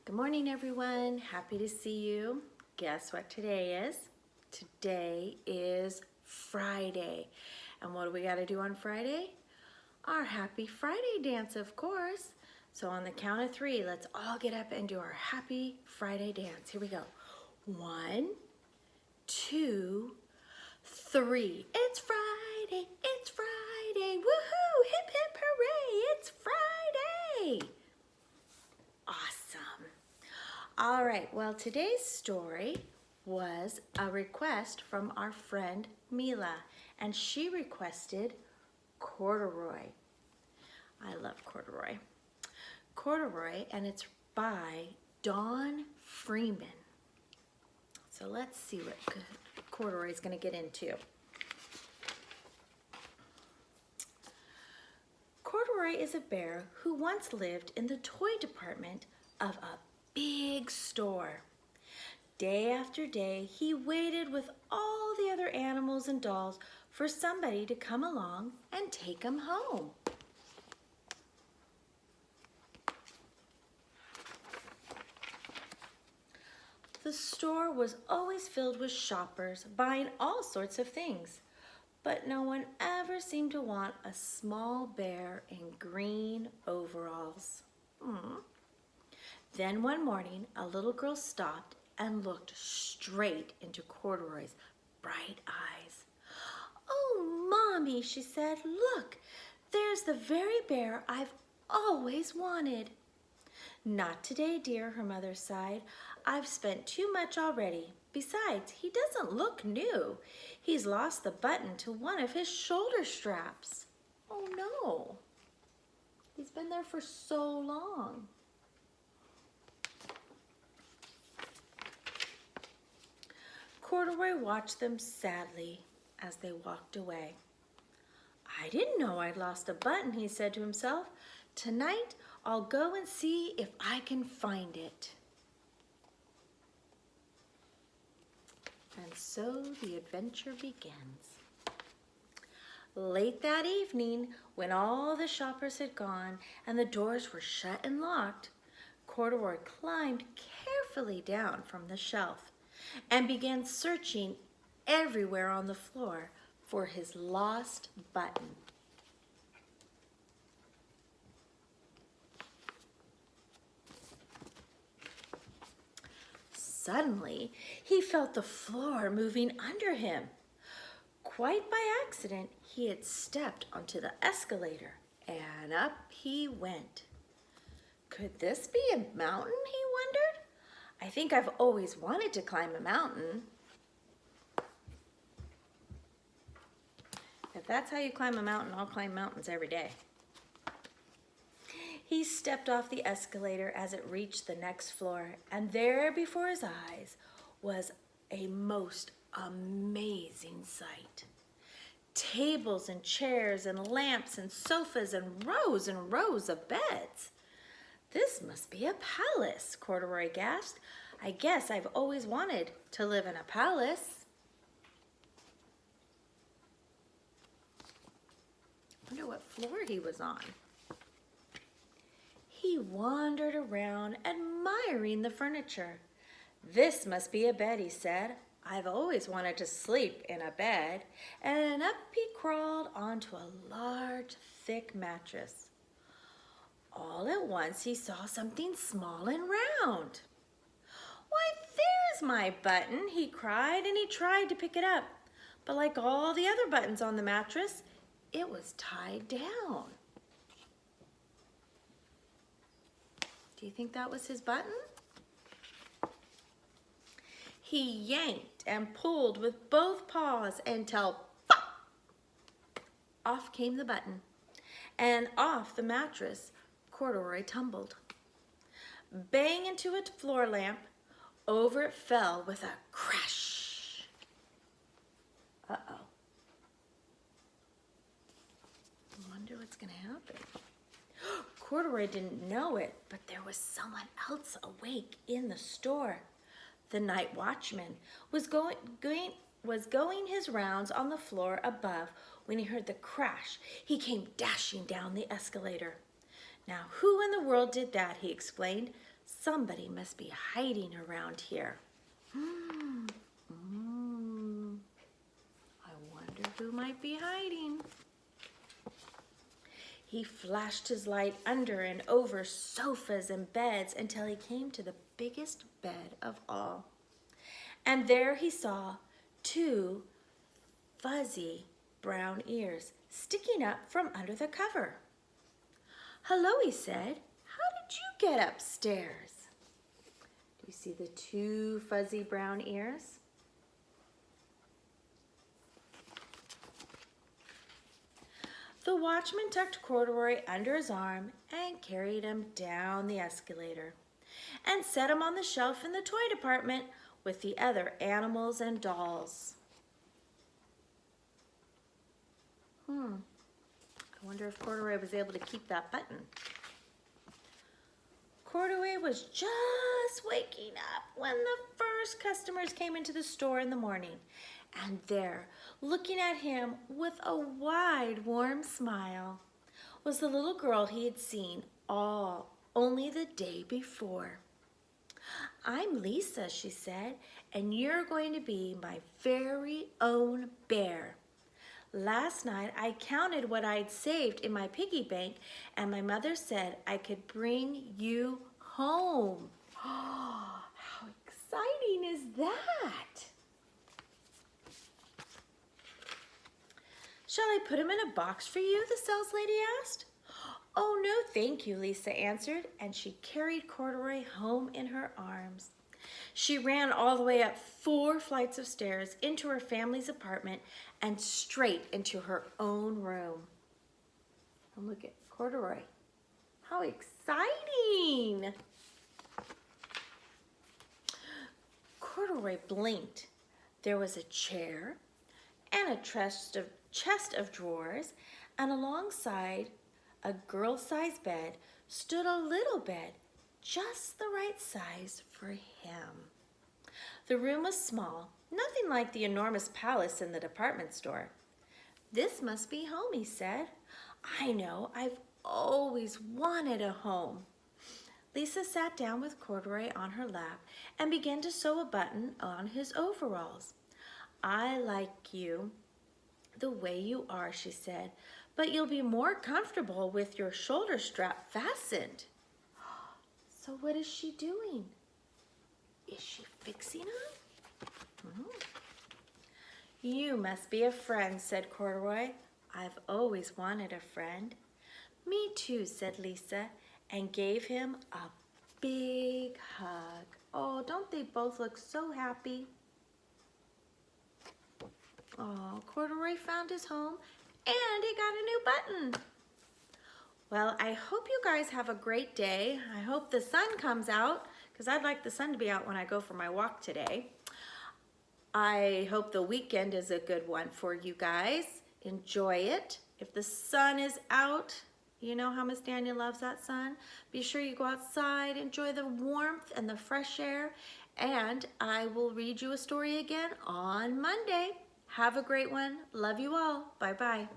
Good morning, everyone. Happy to see you. Guess what today is? Today is Friday. And what do we got to do on Friday? Our Happy Friday dance, of course. So on the count of 3, let's all get up and do our Happy Friday dance. Here we go. 1, 2, 3. It's Friday. It's Friday. Woohoo! Hip, hip, hooray! It's Friday. Awesome. All right, well, today's story was a request from our friend Mila, and she requested Corduroy. I love Corduroy. Corduroy, and it's by Dawn Freeman. So let's see what Corduroy is going to get into. Corduroy is a bear who once lived in the toy department of a big store. Day after day, he waited with all the other animals and dolls for somebody to come along and take him home. The store was always filled with shoppers buying all sorts of things, but no one ever seemed to want a small bear in green overalls. Then one morning, a little girl stopped and looked straight into Corduroy's bright eyes. "Oh, Mommy," she said, "look, there's the very bear I've always wanted." "Not today, dear," her mother sighed. "I've spent too much already. Besides, he doesn't look new. He's lost the button to one of his shoulder straps." "Oh no, he's been there for so long." Corduroy watched them sadly as they walked away. "I didn't know I'd lost a button," he said to himself. "Tonight I'll go and see if I can find it." And so the adventure begins. Late that evening, when all the shoppers had gone and the doors were shut and locked, Corduroy climbed carefully down from the shelf and began searching everywhere on the floor for his lost button. Suddenly, he felt the floor moving under him. Quite by accident, he had stepped onto the escalator, and up he went. Could this be a mountain, he wondered? I think I've always wanted to climb a mountain. If that's how you climb a mountain, I'll climb mountains every day. He stepped off the escalator as it reached the next floor, and there before his eyes was a most amazing sight. Tables and chairs and lamps and sofas and rows of beds. "This must be a palace," Corduroy gasped. "I guess I've always wanted to live in a palace." I wonder what floor he was on. He wandered around, admiring the furniture. "This must be a bed," he said. "I've always wanted to sleep in a bed." And up he crawled onto a large, thick mattress. All at once he saw something small and round. "Why, there's my button," he cried, and he tried to pick it up. But like all the other buttons on the mattress, it was tied down. Do you think that was his button? He yanked and pulled with both paws until pop! Off came the button, and off the mattress Corduroy tumbled. Bang into a floor lamp, over it fell with a crash. Uh-oh. I wonder what's going to happen. Corduroy didn't know it, but there was someone else awake in the store. The night watchman was going his rounds on the floor above when he heard the crash. He came dashing down the escalator. "Now, who in the world did that?" he explained. Somebody must be hiding around here. I wonder who might be hiding. He flashed his light under and over sofas and beds until he came to the biggest bed of all. And there he saw 2 fuzzy brown ears sticking up from under the cover. "Hello," he said. "How did you get upstairs?" Do you see the 2 fuzzy brown ears? The watchman tucked Corduroy under his arm and carried him down the escalator and set him on the shelf in the toy department with the other animals and dolls. I wonder if Corduroy was able to keep that button. Corduroy was just waking up when the first customers came into the store in the morning. And there, looking at him with a wide, warm smile, was the little girl he had seen only the day before. "I'm Lisa," she said, "and you're going to be my very own bear. Last night I counted what I'd saved in my piggy bank, and my mother said I could bring you home." Oh, how exciting is that? "Shall I put him in a box for you?" the sales lady asked. "Oh, no, thank you," Lisa answered, and she carried Corduroy home in her arms. She ran all the way up 4 flights of stairs into her family's apartment and straight into her own room. And look at Corduroy. How exciting! Corduroy blinked. There was a chair and a chest of drawers, and alongside a girl-sized bed stood a little bed, just the right size for him. The room was small, nothing like the enormous palace in the department store. "This must be home," he said. "I know, I've always wanted a home." Lisa sat down with Corduroy on her lap and began to sew a button on his overalls. "I like you the way you are," she said, "but you'll be more comfortable with your shoulder strap fastened." So what is she doing? Is she fixing him? "You must be a friend," said Corduroy. "I've always wanted a friend." "Me too," said Lisa, and gave him a big hug. Oh, don't they both look so happy? Oh, Corduroy found his home and he got a new button. Well, I hope you guys have a great day. I hope the sun comes out because I'd like the sun to be out when I go for my walk today. I hope the weekend is a good one for you guys. Enjoy it. If the sun is out, you know how Miss Daniel loves that sun. Be sure you go outside, enjoy the warmth and the fresh air, and I will read you a story again on Monday. Have a great one. Love you all. Bye-bye.